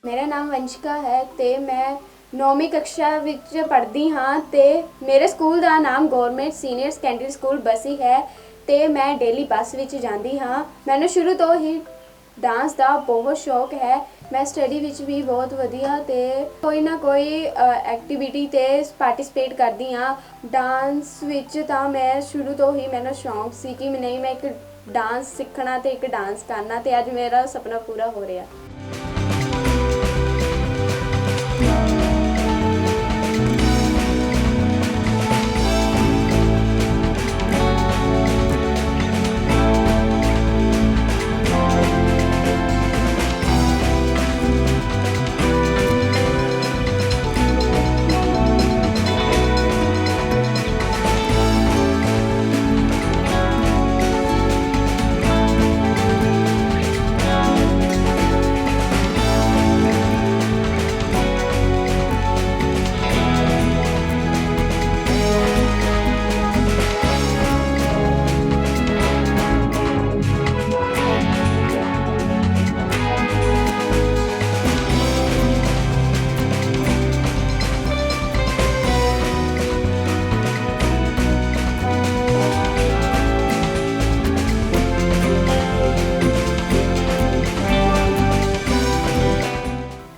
मेरा नाम वंशिका है ते मैं 9वीं कक्षा ਵਿੱਚ ਪੜ੍ਹਦੀ ਹਾਂ ਤੇ ਮੇਰੇ ਸਕੂਲ ਦਾ ਨਾਮ government senior secondary school Bassi ਹੈ ਤੇ ਮੈਂ ਡੇਲੀ ਬੱਸ ਵਿੱਚ ਜਾਂਦੀ ਹਾਂ। ਮੈਨੂੰ ਸ਼ੁਰੂ ਤੋਂ ਹੀ डांस ਦਾ बहुत शौक है। मैं स्टडी ਵਿੱਚ ਵੀ बहुत ਵਧੀਆ ਤੇ ਕੋਈ ਨਾ ਕੋਈ ਐਕਟੀਵਿਟੀ ਤੇ ਪਾਰਟਿਸਿਪੇਟ ਕਰਦੀ ਹਾਂ। डांस ਵਿੱਚ ਤਾਂ ਮੈਂ ਸ਼ੁਰੂ ਤੋਂ ਹੀ ਮੈਨੂੰ ਸ਼ੌਕ ਸੀ ਕਿ ਮੈਂ ਇੱਕ डांस ਸਿੱਖਣਾ ਤੇ ਇੱਕ डांस ਕਰਨਾ ਤੇ ਅੱਜ ਮੇਰਾ ਸੁਪਨਾ ਪੂਰਾ ਹੋ ਰਿਹਾ।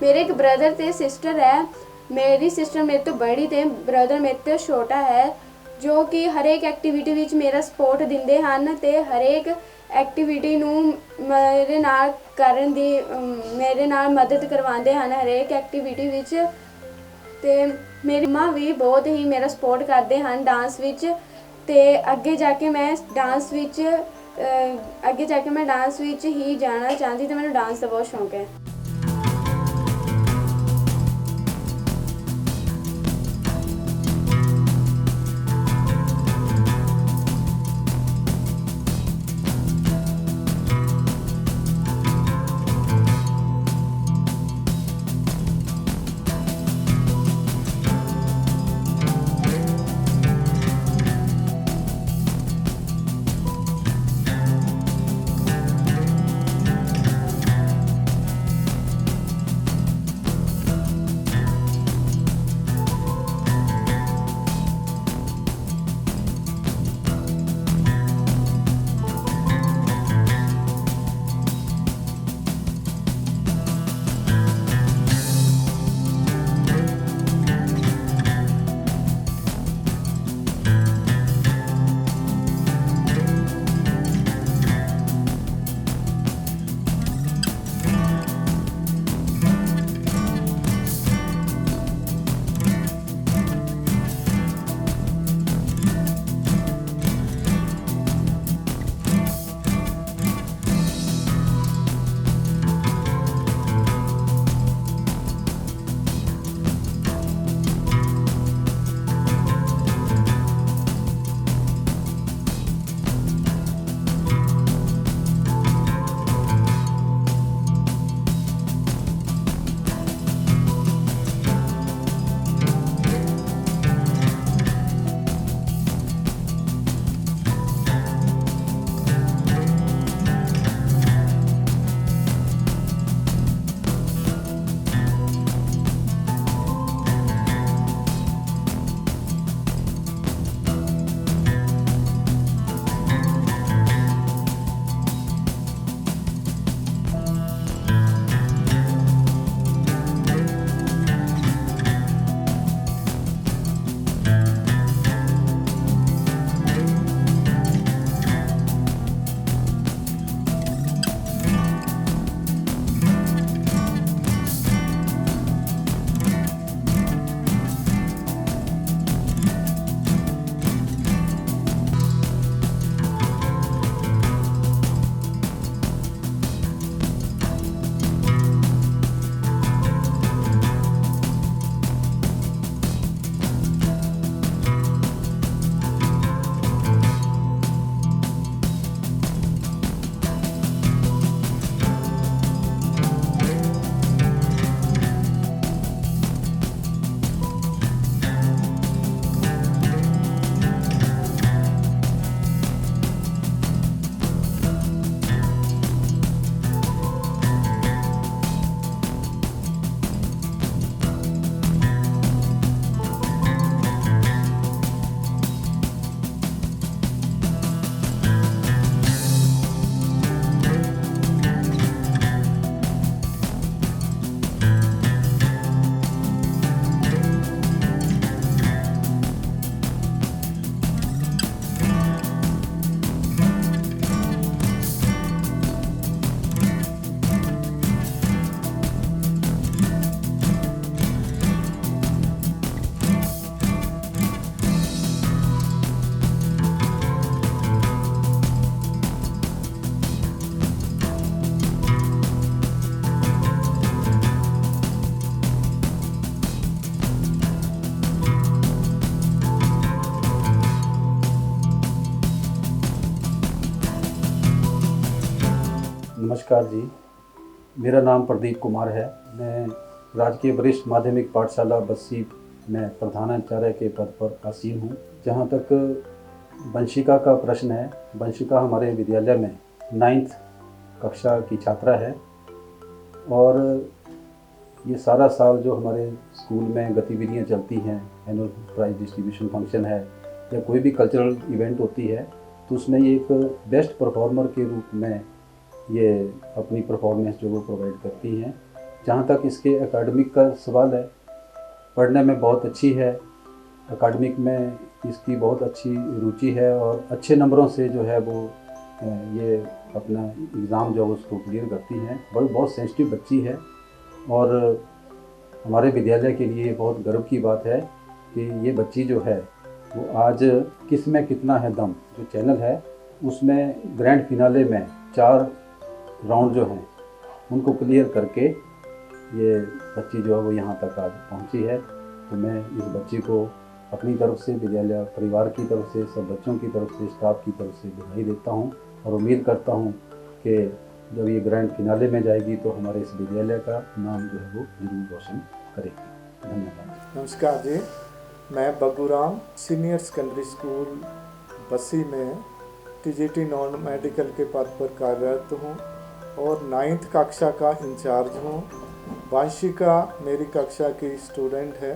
मेरे एक ब्रदर ते सिस्टर है। मेरी सिस्टर मेरे तो बड़ी ते ब्रदर मेरे तो छोटा है जो कि हर एक एक्टिविटी विच मेरा सपोर्ट दिंदे हन ते हर एक एक्टिविटी नूं मेरे नाल करन दी मेरे नाल मदद करवांदे हन हर एक एक्टिविटी विच ते मेरी माँ भी बहुत ही मेरा सपोर्ट करते हैं डांस विच ते अगे जाके मैं डांस विच ही जाना चाहती तो मैंने डांस का बहुत शौक है। नमस्कार जी, मेरा नाम प्रदीप कुमार है। मैं राजकीय वरिष्ठ माध्यमिक पाठशाला बस्सी में प्रधानाचार्य के पद पर आसीन हूँ। जहाँ तक वंशिका का प्रश्न है, वंशिका हमारे विद्यालय में 9th कक्षा की छात्रा है और ये सारा साल जो हमारे स्कूल में गतिविधियाँ चलती हैं, एनुअल प्राइज डिस्ट्रीब्यूशन फंक्शन है या कोई भी कल्चरल इवेंट होती है, तो उसमें ये एक बेस्ट परफॉर्मर के रूप में ये अपनी परफॉर्मेंस जो वो प्रोवाइड करती हैं। जहाँ तक इसके एकेडमिक का सवाल है, पढ़ने में बहुत अच्छी है, एकेडमिक में इसकी बहुत अच्छी रुचि है और अच्छे नंबरों से जो है वो ये अपना एग्ज़ाम जो उसको क्लियर करती हैं। बहुत सेंसिटिव बच्ची है और हमारे विद्यालय के लिए बहुत गर्व की बात है कि ये बच्ची जो है वो आज किस में कितना है दम जो चैनल है उसमें ग्रैंड फिनाले में 4 राउंड जो हैं उनको क्लियर करके ये बच्ची जो है वो यहाँ तक आज पहुँची है। तो मैं इस बच्ची को अपनी तरफ से, विद्यालय परिवार की तरफ से, सब बच्चों की तरफ से, स्टाफ की तरफ से बधाई देता हूँ और उम्मीद करता हूँ कि जब ये ग्रैंड फिनाले में जाएगी तो हमारे इस विद्यालय का नाम जो है वो जरूर रोशन करेगी। धन्यवाद। नमस्कार जी, मैं बगूराम सीनियर सेकेंडरी स्कूल बस्सी में टीजीटी नॉन मेडिकल के पद पर कार्यरत हूँ और 9th कक्षा का इंचार्ज हूँ। वंशिका मेरी कक्षा की स्टूडेंट है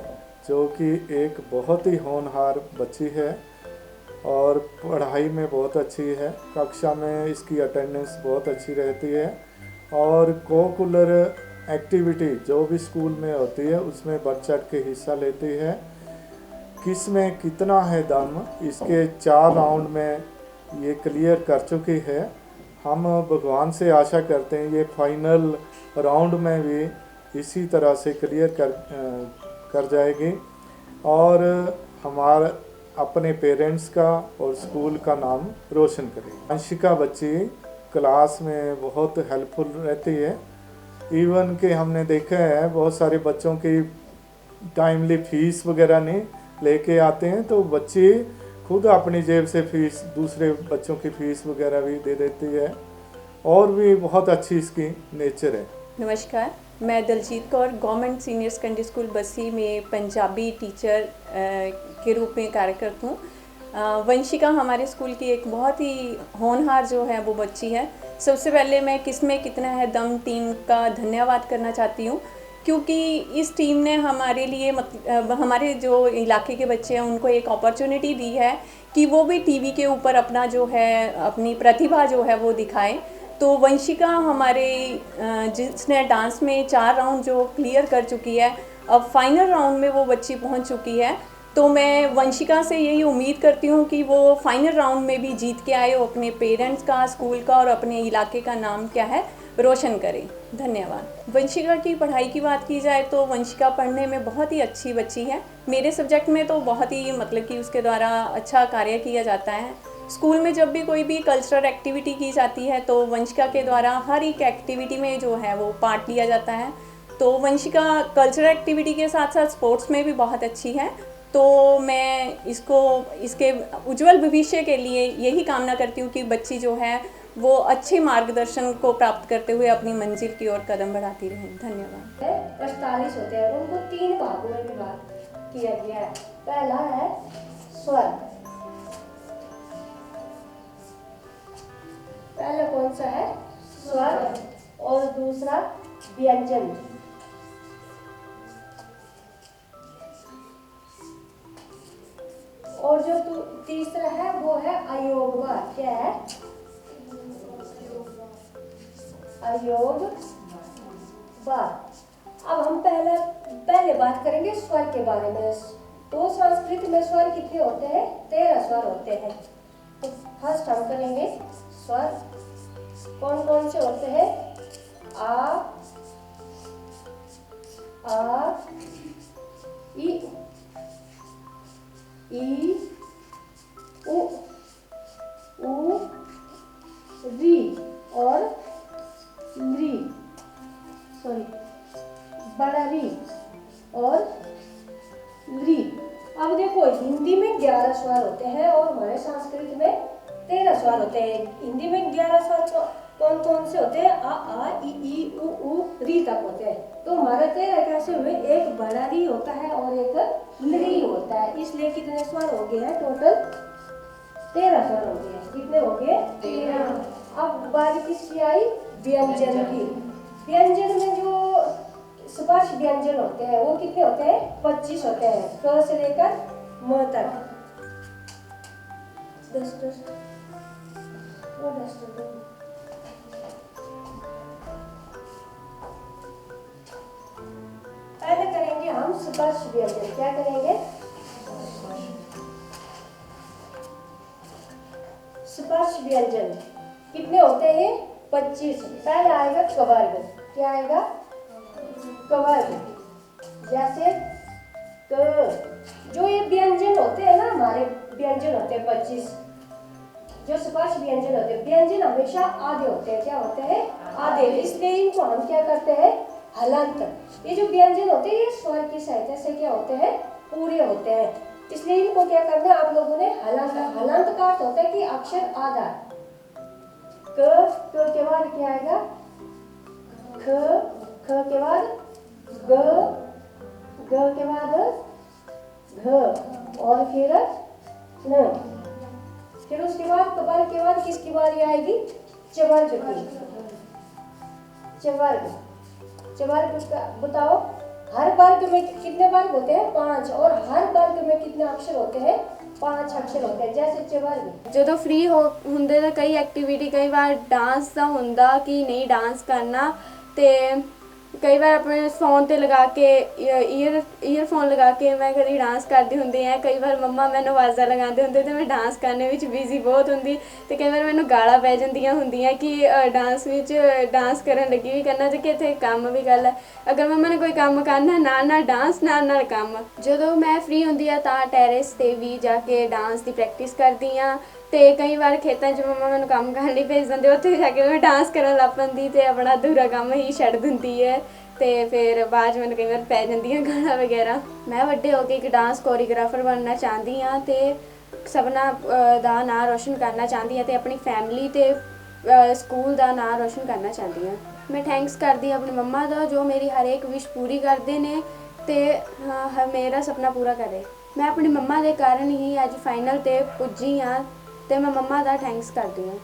जो कि एक बहुत ही होनहार बच्ची है और पढ़ाई में बहुत अच्छी है। कक्षा में इसकी अटेंडेंस बहुत अच्छी रहती है और कोकुलर एक्टिविटी जो भी स्कूल में होती है उसमें बढ़ चढ़ के हिस्सा लेती है। किस में कितना है दम, इसके 4 राउंड में ये क्लियर कर चुकी है। हम भगवान से आशा करते हैं ये फाइनल राउंड में भी इसी तरह से क्लियर कर जाएगी और हमारा अपने पेरेंट्स का और स्कूल का नाम रोशन करेगी। वंशिका बच्ची क्लास में बहुत हेल्पफुल रहती है। इवन के हमने देखा है बहुत सारे बच्चों की टाइमली फीस वगैरह नहीं लेके आते हैं तो बच्ची खुद अपनी जेब से फीस, दूसरे बच्चों की फ़ीस वगैरह भी दे देती है और भी बहुत अच्छी इसकी नेचर है। नमस्कार, मैं Daljeet Kaur government senior secondary school Bassi में पंजाबी टीचर के रूप में कार्यरत हूँ। वंशिका हमारे स्कूल की एक बहुत ही होनहार जो है वो बच्ची है। सबसे पहले मैं किस में कितना है दम टीम का धन्यवाद करना चाहती हूँ क्योंकि इस टीम ने हमारे लिए हमारे जो इलाके के बच्चे हैं उनको एक अपॉर्चुनिटी दी है कि वो भी टीवी के ऊपर अपना जो है अपनी प्रतिभा जो है वो दिखाएं। तो वंशिका हमारे जिसने डांस में 4 राउंड जो क्लियर कर चुकी है, अब फाइनल राउंड में वो बच्ची पहुंच चुकी है। तो मैं वंशिका से यही उम्मीद करती हूं कि वो फाइनल राउंड में भी जीत के आए, वो अपने पेरेंट्स का, स्कूल का और अपने इलाके का नाम क्या है रोशन करें। धन्यवाद। वंशिका की पढ़ाई की बात की जाए तो वंशिका पढ़ने में बहुत ही अच्छी बच्ची है। मेरे सब्जेक्ट में तो बहुत ही मतलब कि उसके द्वारा अच्छा कार्य किया जाता है। स्कूल में जब भी कोई भी कल्चरल एक्टिविटी की जाती है तो वंशिका के द्वारा हर एक एक्टिविटी में जो है वो पार्ट लिया जाता है। तो वंशिका कल्चरल एक्टिविटी के साथ साथ स्पोर्ट्स में भी बहुत अच्छी है। तो मैं इसके उज्जवल भविष्य के लिए यही कामना करती हूँ कि बच्ची जो है वो अच्छे मार्गदर्शन को प्राप्त करते हुए अपनी मंजिल की ओर कदम बढ़ाती रहे। धन्यवाद। 45 होते हैं, उनको 3 भागों में विभाग किया गया है। पहला है स्वर, पहला कौन सा है स्वर, और दूसरा व्यंजन, और जो तीसरा है वो है अयोगवाद। क्या है? अयोगवाद। अब हम पहले बात करेंगे स्वर के बारे में। तो संस्कृत में स्वर कितने होते हैं? 13 स्वर होते हैं। तो फर्स्ट हम करेंगे स्वर। कौन कौन से होते हैं? आ, ई, उ, री और ली, बड़ा री और ली। अब देखो हिंदी में 11 स्वर होते हैं और हमारे संस्कृत में 13 स्वर होते हैं। हिंदी में 11 स्वर तो कौन कौन से होते हैं? आ ई उ री तक होते हैं। तो हमारे 13 कैसे हुए? एक बड़ा री होता है और एक ली होता है, इसलिए कितने स्वर हो गए हैं टोटल? 13 स्वर हो गए हैं। कितने हो गए? 13। अब बारी किसकी आई? व्यंजन की। व्यंजन में जो स्पर्श व्यंजन होते हैं वो कितने होते हैं? 25 होते हैं, क से लेकर म तक। वो पहले करेंगे हम स्पर्श व्यंजन। क्या करेंगे? स्पर्श व्यंजन कितने होते हैं? 25। पहले आएगा कवर्ग। क्या आएगा? कवर्ग। जैसे क। जो ये व्यंजन होते हैं ना, हमारे व्यंजन होते हैं 25। जो स्पर्श व्यंजन होते हैं, व्यंजन हमेशा आधे होते हैं। क्या होते हैं? आधे। इसलिए इनको हम क्या करते हैं? हलंत। ये जो व्यंजन होते हैं ये स्वर की सहायता से क्या होते हैं? पूरे होते हैं, इसलिए इनको क्या करना है आप लोगों ने? हलंत। हलंत का अर्थ होता है कि अक्षर आधा। क के बाद क्या आएगा? ख के बाद ग के बाद घ और फिर न। फिर उसके बाद कबर के बाद किसकी बारी आएगी? चवर्ग की। चवर्ग। चवर्ग का बताओ। हर वर्ग में कितने वर्ग होते हैं? 5। और हर वर्ग में कितने अक्षर होते हैं? 5 अक्षर होते हैं। जैसे चवर्ग। ਜਦੋਂ ਫ੍ਰੀ ਹੁੰਦੇ ਤਾਂ ਕਈ ਐਕਟੀਵਿਟੀ, ਕਈ ਵਾਰ ਡਾਂਸ ਦਾ ਹੁੰਦਾ ਕਿ ਨਹੀਂ ਡਾਂਸ ਕਰਨਾ, ਤੇ ਕਈ ਵਾਰ ਆਪਣੇ ਫੋਨ ਤੇ ਲਗਾ ਕੇ ਈਅਰਫੋਨ ਲਗਾ ਕੇ ਮੈਂ ਕਦੀ ਡਾਂਸ ਕਰਦੀ ਹੁੰਦੀ ਹਾਂ। ਕਈ ਵਾਰ ਮੰਮਾ ਮੈਨੂੰ ਆਵਾਜ਼ਾਂ ਲਗਾਉਂਦੇ ਹੁੰਦੇ ਤੇ ਮੈਂ ਡਾਂਸ ਕਰਨੇ ਵਿੱਚ ਬਿਜ਼ੀ ਬਹੁਤ ਹੁੰਦੀ, ਤੇ ਕਈ ਵਾਰ ਮੈਨੂੰ ਗਾਲਾਂ ਪੈ ਜਾਂਦੀਆਂ ਹੁੰਦੀਆਂ ਕਿ ਡਾਂਸ ਵਿੱਚ ਡਾਂਸ ਕਰਨ ਲੱਗੀ ਵੀ ਕਰਨਾ ਤੇ ਕਿ ਇੱਥੇ ਕੰਮ ਵੀ ਕਰ ਲੈ। ਅਗਰ ਮੰਮਾ ਨੇ ਕੋਈ ਕੰਮ ਕਰਨਾ, ਨਾਲ ਨਾਲ ਡਾਂਸ, ਨਾਲ ਨਾਲ ਕੰਮ। ਜਦੋਂ ਮੈਂ ਫ੍ਰੀ ਹੁੰਦੀ ਆ ਤਾਂ ਟੈਰੇਸ 'ਤੇ ਵੀ ਜਾ ਕੇ ਡਾਂਸ ਦੀ ਪ੍ਰੈਕਟਿਸ ਕਰਦੀ ਹਾਂ, ਤੇ ਕਈ ਵਾਰ ਖੇਤਾਂ 'ਚ ਮੰਮਾ ਮੈਨੂੰ ਕੰਮ ਕਰਨ ਲਈ ਭੇਜ ਦਿੰਦੇ, ਉੱਥੇ ਜਾ ਕੇ ਮੈਂ ਡਾਂਸ ਕਰਨ ਲੱਗ ਪੈਂਦੀ ਤੇ ਆਪਣਾ ਅਧੂਰਾ ਕੰਮ ਹੀ ਛੱਡ ਦਿੰਦੀ ਹੈ, ਤੇ ਫਿਰ ਬਾਅਦ 'ਚ ਮੈਨੂੰ ਕਈ ਵਾਰ ਪੈ ਜਾਂਦੀਆਂ ਗਾਲਾਂ ਵਗੈਰਾ। ਮੈਂ ਵੱਡੇ ਹੋ ਕੇ ਇੱਕ ਡਾਂਸ ਕੋਰੀਓਗ੍ਰਾਫਰ ਬਣਨਾ ਚਾਹੁੰਦੀ ਹਾਂ ਤੇ ਸਭਨਾਂ ਦਾ ਨਾਂ ਰੋਸ਼ਨ ਕਰਨਾ ਚਾਹੁੰਦੀ ਹਾਂ ਤੇ ਆਪਣੀ ਫੈਮਿਲੀ ਤੇ ਸਕੂਲ ਦਾ ਨਾਂ ਰੋਸ਼ਨ ਕਰਨਾ ਚਾਹੁੰਦੀ ਹਾਂ। ਮੈਂ ਥੈਂਕਸ ਕਰਦੀ ਹਾਂ ਆਪਣੀ ਮੰਮਾ ਦਾ ਜੋ ਮੇਰੀ ਹਰੇਕ ਵਿਸ਼ ਪੂਰੀ ਕਰਦੇ ਨੇ ਤੇ ਮੇਰਾ ਸੁਪਨਾ ਪੂਰਾ ਕਰੇ। ਮੈਂ ਆਪਣੀ ਮੰਮਾ ਦੇ ਕਾਰਨ ਹੀ ਅੱਜ ਫਾਈਨਲ 'ਤੇ ਪੁੱਜੀ ਹਾਂ ਤੇ ਮੈਂ ਮੰਮਾ ਦਾ ਥੈਂਕਸ ਕਰਦੀ ਹਾਂ।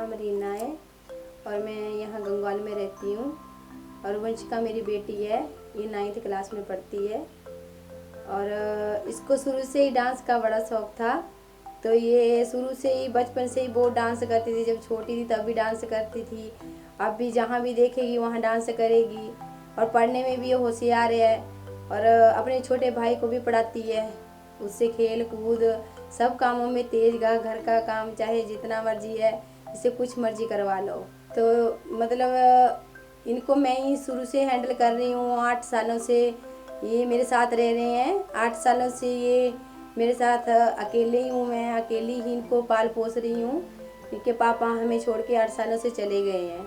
नाम रीना है और मैं यहाँ गंगवाल में रहती हूँ। और वंशिका मेरी बेटी है, ये 9th क्लास में पढ़ती है और इसको शुरू से ही डांस का बड़ा शौक था। तो ये शुरू से ही बचपन से ही बहुत डांस करती थी। जब छोटी थी तब भी डांस करती थी, अब भी जहाँ भी देखेगी वहाँ डांस करेगी। और पढ़ने में भी ये होशियार है और अपने छोटे भाई को भी पढ़ाती है। उससे खेल कूद सब कामों में तेज गा, घर का काम चाहे जितना मर्जी है, इससे कुछ मर्जी करवा लो। तो मतलब इनको मैं ही शुरू से हैंडल कर रही हूँ। 8 सालों से ये मेरे साथ रह रहे हैं। 8 सालों से ये मेरे साथ अकेले ही हूँ, मैं अकेली ही इनको पाल पोस रही हूँ। इनके पापा हमें छोड़ के 8 सालों से चले गए हैं।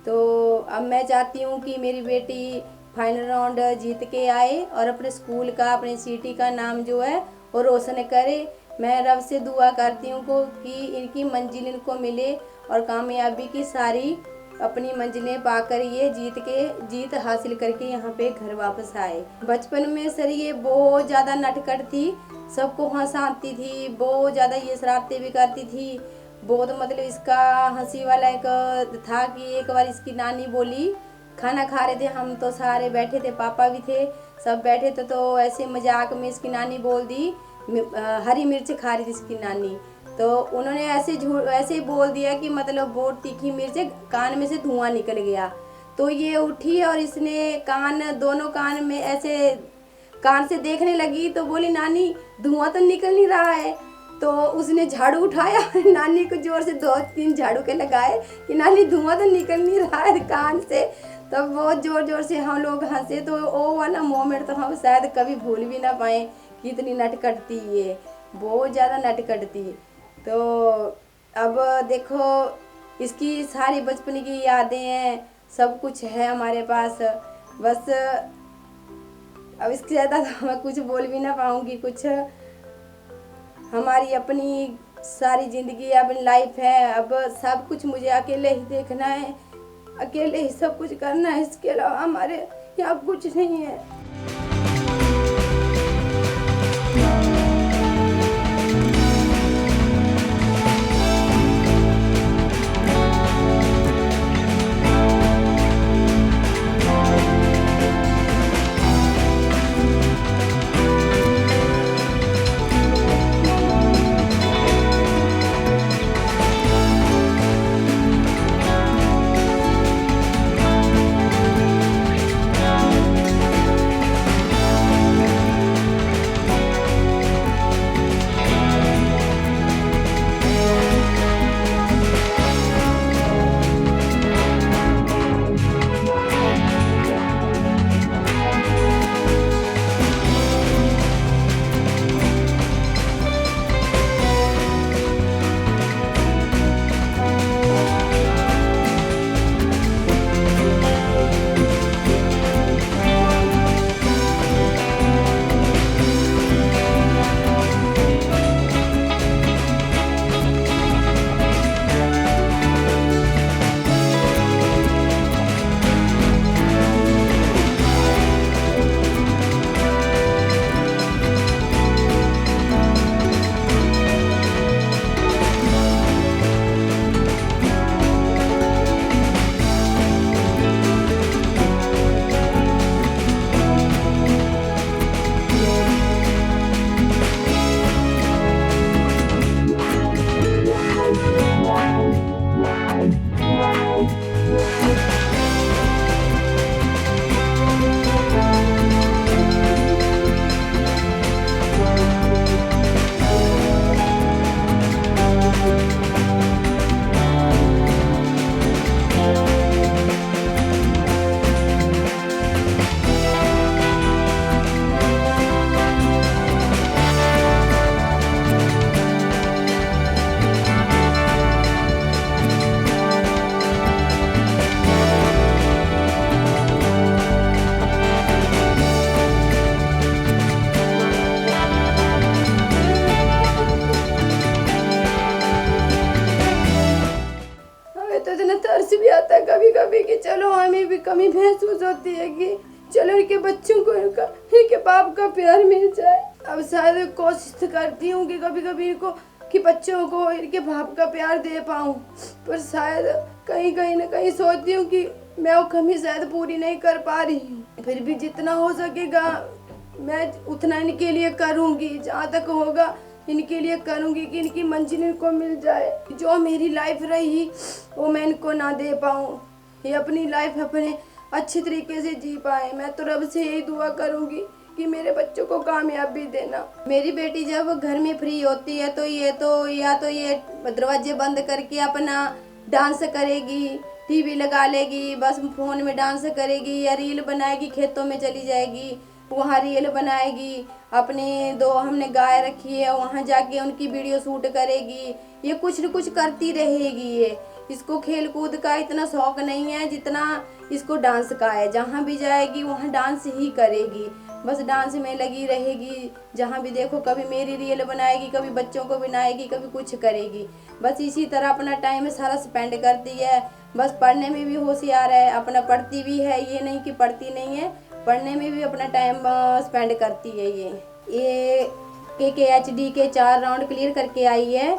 तो अब मैं चाहती हूँ कि मेरी बेटी फाइनल राउंड जीत के आए और अपने स्कूल का, अपने सिटी का नाम जो है वो रोशन करे। मैं रब से दुआ करती हूँ कि इनकी मंजिल इनको मिले और कामयाबी की सारी अपनी मंजिलें पाकर ये जीत हासिल करके यहाँ पे घर वापस आए। बचपन में सर ये बहुत ज़्यादा नटखट थी, सबको हंसाती थी, बहुत ज़्यादा ये शरारतें भी करती थी। बहुत मतलब इसका हंसी वाला एक था कि एक बार इसकी नानी बोली, खाना खा रहे थे हम तो सारे बैठे थे, पापा भी थे, सब बैठे थे, तो ऐसे मजाक में इसकी नानी बोल दी हरी मिर्च खा रही थी इसकी नानी। तो उन्होंने ऐसे ही बोल दिया कि मतलब बहुत तीखी मिर्च, कान में से धुआं निकल गया। तो ये उठी और इसने दोनों कान में ऐसे कान से देखने लगी। तो बोली नानी धुआं तो निकल नहीं रहा है। तो उसने झाड़ू उठाया, नानी को जोर से 2-3 झाड़ू के लगाए कि नानी धुआं तो निकल नहीं रहा है कान से। तब बहुत जोर से हम लोग हंसे। तो वो वाला मोमेंट तो हम शायद कभी भूल भी ना पाए कि इतनी नटखट थी ये, बहुत ज़्यादा नटखट थी। तो अब देखो इसकी सारी बचपन की यादें हैं, सब कुछ है हमारे पास। बस अब इससे ज़्यादा तो मैं कुछ बोल भी ना पाऊँगी। कुछ हमारी अपनी सारी ज़िंदगी, अपनी लाइफ है। अब सब कुछ मुझे अकेले ही देखना है, अकेले ही सब कुछ करना है। इसके अलावा हमारे यहाँ कुछ नहीं है। कभी कभी कि चलो हमें भी कमी महसूस होती है कि चलो इनके बच्चों को इनके बाप का प्यार मिल जाए। अब शायद कोशिश करती हूँ कि कभी कभी इनको कि बच्चों को इनके बाप का प्यार दे पाऊँ, पर शायद कहीं ना कहीं सोचती हूँ कि मैं वो कमी शायद पूरी नहीं कर पा रही हूँ। फिर भी जितना हो सकेगा मैं उतना इनके लिए करूँगी, जहाँ तक होगा इनके लिए करूँगी कि इनकी मंजिल इनको मिल जाए। जो मेरी लाइफ रही वो मैं इनको ना दे पाऊँ, ये अपनी लाइफ अपने अच्छे तरीके से जी पाए। मैं तो रब से यही दुआ करूँगी कि मेरे बच्चों को कामयाबी देना। मेरी बेटी जब घर में फ्री होती है तो ये दरवाजे बंद करके अपना डांस करेगी, टीवी लगा लेगी, बस फ़ोन में डांस करेगी या रील बनाएगी, खेतों में चली जाएगी, वहाँ रील बनाएगी। अपने दो हमने गाय रखी है, वहाँ जाके उनकी वीडियो शूट करेगी। ये कुछ न कुछ करती रहेगी। ये इसको खेल कूद का इतना शौक नहीं है जितना इसको डांस का है। जहाँ भी जाएगी वहाँ डांस ही करेगी, बस डांस में लगी रहेगी। जहाँ भी देखो कभी मेरी रील बनाएगी, कभी बच्चों को बनाएगी, कभी कुछ करेगी। बस इसी तरह अपना टाइम सारा स्पेंड करती है। बस पढ़ने में भी होशियार है, अपना पढ़ती भी है, ये नहीं कि पढ़ती नहीं है, पढ़ने में भी अपना टाइम स्पेंड करती है। ये KKHD के 4 राउंड क्लियर करके आई है,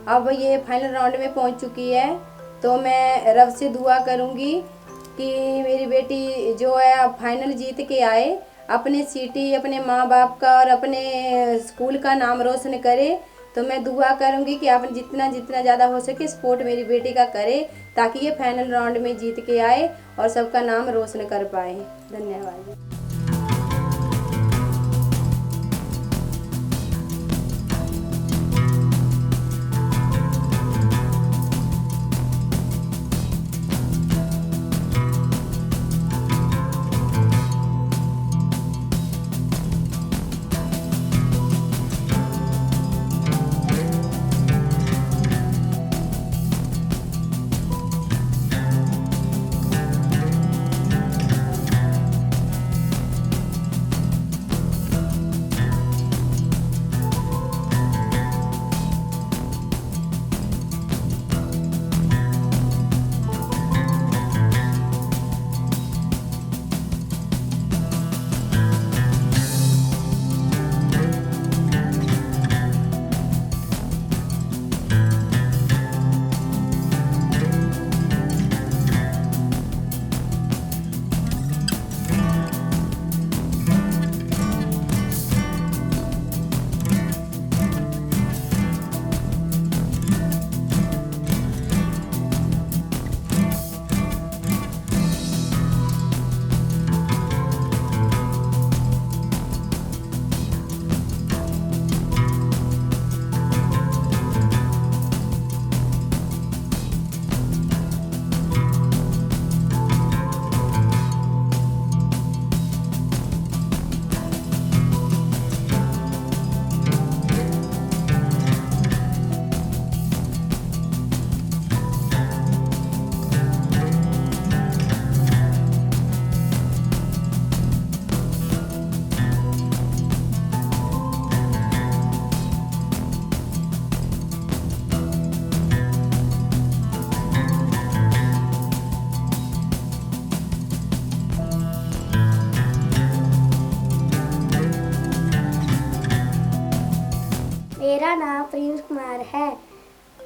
अब ये फाइनल राउंड में पहुंच चुकी है। तो मैं रब से दुआ करूंगी कि मेरी बेटी जो है फाइनल जीत के आए, अपने सिटी, अपने माँ बाप का और अपने स्कूल का नाम रोशन करे। तो मैं दुआ करूंगी कि आप जितना ज़्यादा हो सके सपोर्ट मेरी बेटी का करे, ताकि ये फाइनल राउंड में जीत के आए और सबका नाम रोशन कर पाए। धन्यवाद। मेरा नाम प्रिंस कुमार है।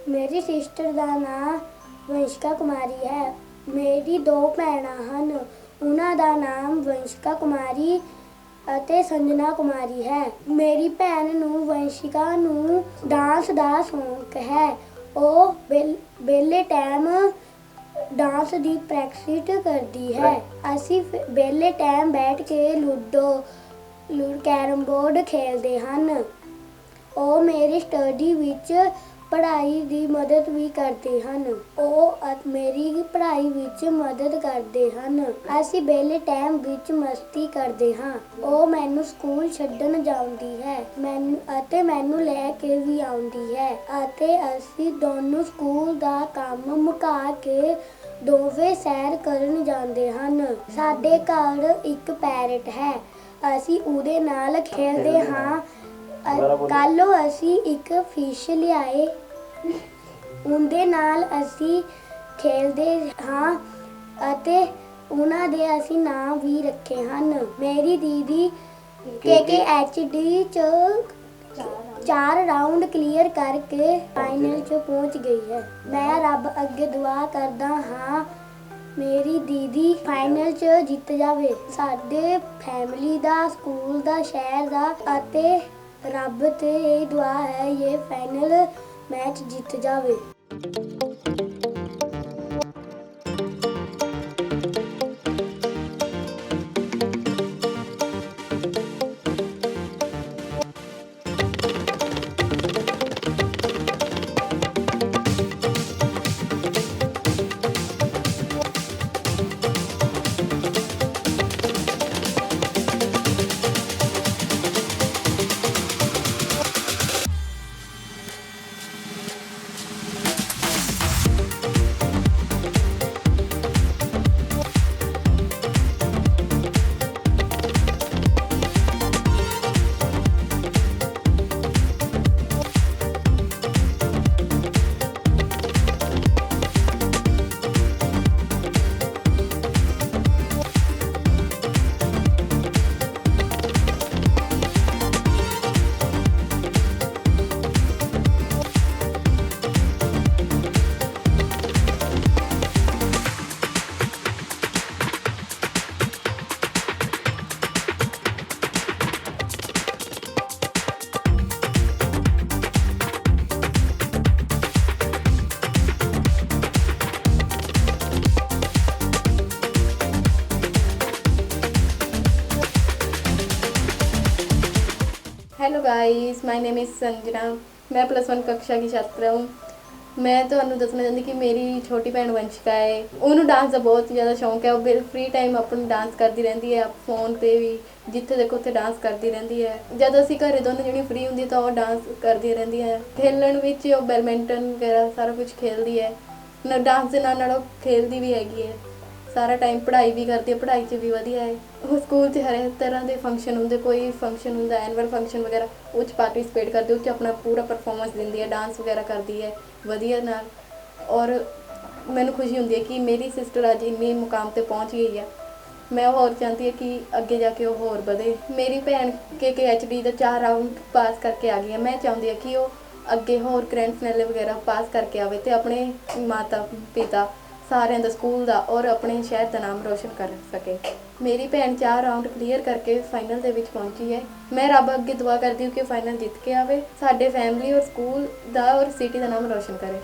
मेरी सिस्टर ਦਾ ਨਾਮ ਵੰਸ਼ਿਕਾ ਕੁਮਾਰੀ ਹੈ। ਮੇਰੀ 2 ਭੈਣਾਂ ਹਨ, ਉਹਨਾਂ ਦਾ ਨਾਮ ਵੰਸ਼ਿਕਾ ਕੁਮਾਰੀ ਅਤੇ ਸੰਜਨਾ ਕੁਮਾਰੀ ਹੈ। ਮੇਰੀ ਭੈਣ ਨੂੰ ਵੰਸ਼ਿਕਾ ਨੂੰ ਡਾਂਸ ਦਾ ਸ਼ੌਂਕ ਹੈ। ਉਹ ਵਿਹਲੇ ਟਾਈਮ डांस ਦੀ ਪ੍ਰੈਕਟਿਸ ਕਰਦੀ ਹੈ। ਅਸੀਂ ਵਿਹਲੇ ਟਾਈਮ ਬੈਠ ਕੇ ਲੂਡੋ ਕੈਰਮ ਬੋਰਡ ਖੇਡਦੇ ਹਨ। ਉਹ ਮੇਰੀ ਸਟੱਡੀ ਵਿੱਚ ਪੜ੍ਹਾਈ ਦੀ ਮਦਦ ਵੀ ਕਰਦੇ ਹਨ। ਉਹ ਮੇਰੀ ਪੜ੍ਹਾਈ ਵਿੱਚ ਮਦਦ ਕਰਦੇ ਹਨ। ਅਸੀਂ ਵਿਹਲੇ ਟਾਈਮ ਵਿੱਚ ਮਸਤੀ ਕਰਦੇ ਹਾਂ। ਉਹ ਮੈਨੂੰ ਸਕੂਲ ਛੱਡਣ ਜਾਂਦੀ ਹੈ ਮੈਨੂੰ ਲੈ ਕੇ ਵੀ ਆਉਂਦੀ ਹੈ ਅਤੇ ਅਸੀਂ ਦੋਨੋਂ ਸਕੂਲ ਦਾ ਕੰਮ ਮੁਕਾ ਕੇ ਦੋਵੇਂ ਸੈਰ ਕਰਨ ਜਾਂਦੇ ਹਨ। ਸਾਡੇ ਘਰ ਇੱਕ ਪੈਰਟ ਹੈ, ਅਸੀਂ ਉਹਦੇ ਨਾਲ ਖੇਡਦੇ ਹਾਂ। ਕੱਲ੍ਹ ਅਸੀਂ ਇੱਕ ਫਿਸ਼ ਲਿਆਏ, ਉਹਦੇ ਨਾਲ ਅਸੀਂ ਖੇਡਦੇ ਹਾਂ ਅਤੇ ਉਹਨਾਂ ਦੇ ਅਸੀਂ ਨਾਮ ਵੀ ਰੱਖੇ ਹਨ। ਮੇਰੀ ਦੀਦੀ KKHD 'ਚ 4 ਰਾਉਂਡ ਕਲੀਅਰ ਕਰਕੇ ਫਾਈਨਲ 'ਚ ਪਹੁੰਚ ਗਈ ਹੈ। ਮੈਂ ਰੱਬ ਅੱਗੇ ਦੁਆ ਕਰਦਾ ਹਾਂ ਮੇਰੀ ਦੀਦੀ ਫਾਈਨਲ 'ਚ ਜਿੱਤ ਜਾਵੇ। ਸਾਡੇ ਫੈਮਿਲੀ ਦਾ, ਸਕੂਲ ਦਾ, ਸ਼ਹਿਰ ਦਾ ਅਤੇ ਰੱਬ ਤੇ ਇਹ ਦੁਆ ਹੈ ਇਹ ਫਾਈਨਲ ਮੈਚ ਜਿੱਤ ਜਾਵੇ। Hello guys, my name is Sanjana. मैं +1 कक्षा की छात्रा हूँ। मैं ਤੁਹਾਨੂੰ ਦੱਸਣਾ ਚਾਹੁੰਦੀ ਕਿ ਮੇਰੀ ਛੋਟੀ ਭੈਣ ਵੰਸ਼ਿਕਾ ਹੈ। ਉਹਨੂੰ ਡਾਂਸ ਦਾ ਬਹੁਤ ਜ਼ਿਆਦਾ ਸ਼ੌਂਕ ਹੈ। ਉਹ ਫ੍ਰੀ ਟਾਈਮ ਆਪਣਾ ਡਾਂਸ ਕਰਦੀ ਰਹਿੰਦੀ ਹੈ, ਫੋਨ ਤੇ ਵੀ ਜਿੱਥੇ ਦੇਖੋ ਉੱਥੇ ਡਾਂਸ ਕਰਦੀ ਰਹਿੰਦੀ ਹੈ। ਜਦ ਅਸੀਂ ਘਰੇ ਦੋਨੋਂ ਜਣੀ ਫ੍ਰੀ ਹੁੰਦੀ ਤਾਂ ਉਹ ਡਾਂਸ ਕਰਦੀ ਰਹਿੰਦੀ ਹੈ। ਖੇਲਣ ਵਿੱਚ ਉਹ ਬੈਡਮਿੰਟਨ ਵਗੈਰਾ ਸਾਰਾ ਕੁਝ ਖੇਲਦੀ ਹੈ। ਡਾਂਸ ਦੇ ਨਾਲ ਉਹ ਖੇਲਦੀ ਵੀ ਹੈਗੀ ਹੈ। ਸਾਰਾ ਟਾਈਮ ਪੜ੍ਹਾਈ ਵੀ ਕਰਦੀ ਹੈ, ਪੜ੍ਹਾਈ 'ਚ ਵੀ ਵਧੀਆ ਹੈ। ਉਹ ਸਕੂਲ 'ਚ ਹਰ ਤਰ੍ਹਾਂ ਦੇ ਫੰਕਸ਼ਨ ਹੁੰਦੇ, ਕੋਈ ਫੰਕਸ਼ਨ ਹੁੰਦਾ ਐਨੂਅਲ ਫੰਕਸ਼ਨ ਵਗੈਰਾ, ਉਹ 'ਚ ਪਾਰਟਿਸਿਪੇਟ ਕਰਦੀ, ਉਹ 'ਚ ਆਪਣਾ ਪੂਰਾ ਪਰਫਾਰਮੈਂਸ ਦਿੰਦੀ ਹੈ, ਡਾਂਸ ਵਗੈਰਾ ਕਰਦੀ ਹੈ ਵਧੀਆ ਨਾਲ। ਔਰ ਮੈਨੂੰ ਖੁਸ਼ੀ ਹੁੰਦੀ ਹੈ ਕਿ ਮੇਰੀ ਸਿਸਟਰ ਅੱਜ ਇੰਨੇ ਮੁਕਾਮ 'ਤੇ ਪਹੁੰਚ ਗਈ ਹੈ। ਮੈਂ ਹੋਰ ਚਾਹੁੰਦੀ ਹਾਂ ਕਿ ਅੱਗੇ ਜਾ ਕੇ ਉਹ ਹੋਰ ਵਧੇ। ਮੇਰੀ ਭੈਣ KKHD ਦਾ 4 ਰਾਊਂਡ ਪਾਸ ਕਰਕੇ ਆ ਗਈ ਹੈ। ਮੈਂ ਚਾਹੁੰਦੀ ਹਾਂ ਕਿ ਉਹ ਅੱਗੇ ਹੋਰ ਗ੍ਰੈਂਡ ਫਾਈਨਲ ਵਗੈਰਾ ਪਾਸ ਕਰਕੇ ਆਵੇ ਅਤੇ ਆਪਣੇ ਮਾਤਾ ਪਿਤਾ ਸਾਰਿਆਂ ਦਾ, ਸਕੂਲ ਦਾ ਔਰ ਆਪਣੇ ਸ਼ਹਿਰ ਦਾ ਨਾਮ ਰੋਸ਼ਨ ਕਰ ਸਕੇ। ਮੇਰੀ ਭੈਣ 4 ਰਾਊਂਡ ਕਲੀਅਰ ਕਰਕੇ ਫਾਈਨਲ ਦੇ ਵਿੱਚ ਪਹੁੰਚੀ ਹੈ। ਮੈਂ ਰੱਬ ਅੱਗੇ ਦੁਆ ਕਰਦੀ ਹਾਂ ਕਿ ਫਾਈਨਲ ਜਿੱਤ ਕੇ ਆਵੇ, ਸਾਡੇ ਫੈਮਿਲੀ ਔਰ ਸਕੂਲ ਦਾ ਔਰ ਸਿਟੀ ਦਾ ਨਾਮ ਰੋਸ਼ਨ ਕਰੇ।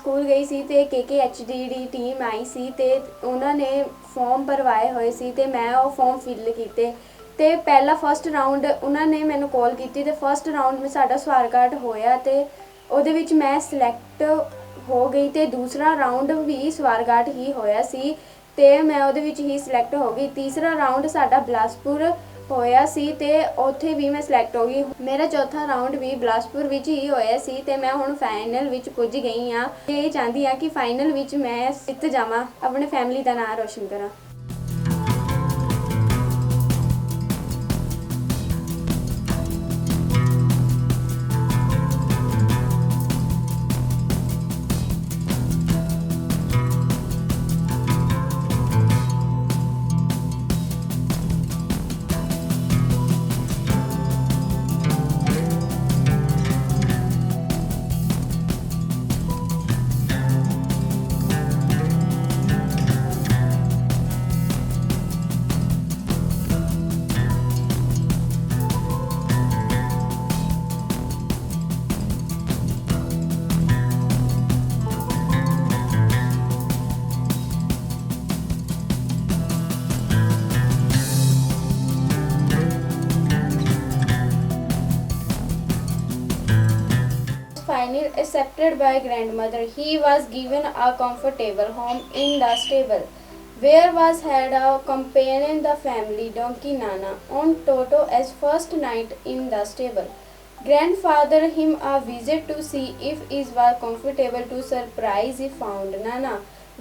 ਸਕੂਲ ਗਈ ਸੀ ਤੇ KKHD ਦੀ ਟੀਮ ਆਈ ਸੀ ਤੇ ਉਹਨਾਂ ਨੇ ਫਾਰਮ ਭਰਵਾਏ ਹੋਏ ਸੀ ਤੇ ਮੈਂ ਉਹ ਫਾਰਮ ਫਿਲ ਕੀਤੇ ਤੇ ਪਹਿਲਾ ਫਸਟ ਰਾਊਂਡ ਉਹਨਾਂ ਨੇ ਮੈਨੂੰ ਕਾਲ ਕੀਤੀ ਤੇ ਫਸਟ ਰਾਊਂਡ ਵਿੱਚ ਸਾਡਾ ਸਵਾਲ ਕਾਰਡ ਹੋਇਆ ਤੇ ਉਹਦੇ ਵਿੱਚ ਮੈਂ ਸਿਲੈਕਟ ਹੋ ਗਈ ਤੇ ਦੂਸਰਾ ਰਾਊਂਡ ਵੀ ਸਵਾਲ ਕਾਰਡ ਹੀ ਹੋਇਆ ਸੀ ਤੇ ਮੈਂ ਉਹਦੇ ਵਿੱਚ ਹੀ ਸਿਲੈਕਟ ਹੋ ਗਈ। ਤੀਸਰਾ ਰਾਊਂਡ ਸਾਡਾ ਬਿਲਾਸਪੁਰ ਹੋਇਆ ਸੀ ਤੇ ਉੱਥੇ ਵੀ ਮੈਂ ਸਿਲੈਕਟ ਹੋ ਗਈ। ਮੇਰਾ ਚੌਥਾ ਰਾਊਂਡ ਵੀ ਬਿਲਾਸਪੁਰ ਵਿੱਚ ਹੀ ਹੋਇਆ ਸੀ ਤੇ ਮੈਂ ਹੁਣ ਫਾਈਨਲ ਵਿੱਚ ਪੁੱਜ ਗਈ ਹਾਂ। ਇਹ ਚਾਹੁੰਦੀ ਹਾਂ ਕਿ ਫਾਈਨਲ ਵਿੱਚ ਮੈਂ ਜਿੱਤ ਜਾਵਾਂ, ਆਪਣੇ ਫੈਮਿਲੀ ਦਾ ਨਾਮ ਰੋਸ਼ਨ ਕਰਾਂ। Finally accepted by grandmother, he was given a comfortable home in the stable, where was had a companion the family donkey Nana on Toto as first night in the stable. Grandfather him a visit to see if it was comfortable. To surprise he found Nana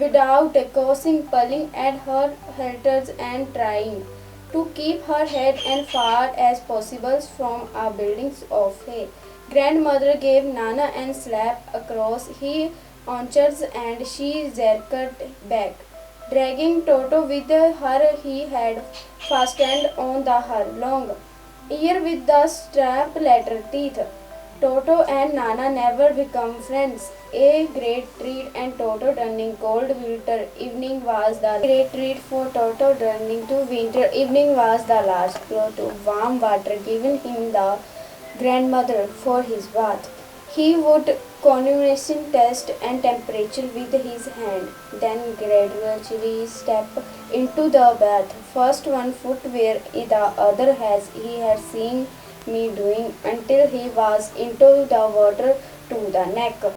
without causing pulling at her halters and trying to keep her head as far as possible from a buildings of hay. Grandmother gave Nana and slap across his haunches and she jerked back, dragging Toto with her. He had fastened on her long ear with the sharp letter teeth. Toto and Nana never become friends. A great treat and Toto during cold winter evening was the great treat for Toto during the winter evening was the last blow to warm water given him the grandmother for his bath. He would continuously test and temperature with his hand, then gradually step into the bath, first one foot where the other as he had seen me doing, until he was into the water to the neck.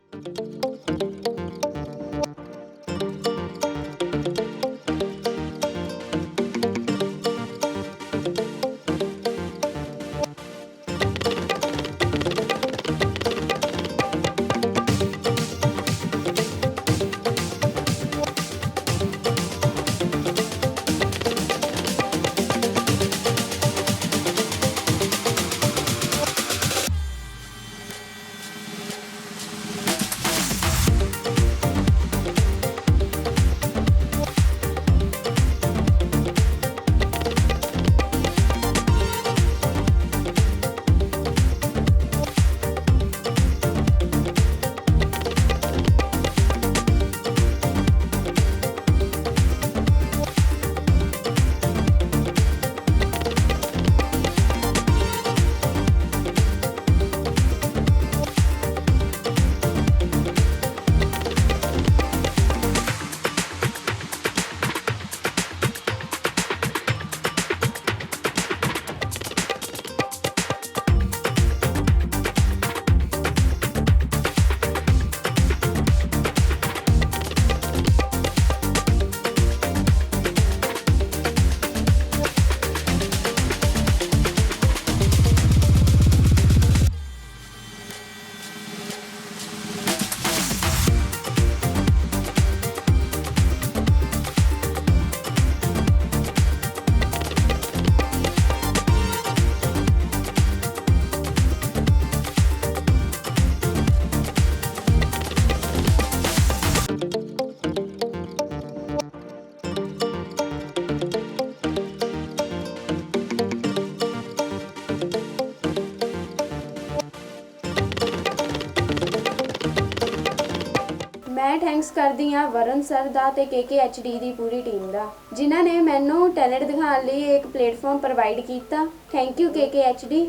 ਮੈਂ thanks ਕਰਦੀ ਹਾਂ ਵਰਨ sir ਦਾ ਤੇ KKHD ਦੀ ਪੂਰੀ team ਦਾ, ਜਿਨ੍ਹਾਂ ਨੇ ਮੈਨੂੰ talent ਦਿਖਾਉਣ ਲਈ ਇੱਕ ਪਲੇਟਫਾਰਮ ਪ੍ਰੋਵਾਈਡ ਕੀਤਾ। Thank you KKHD।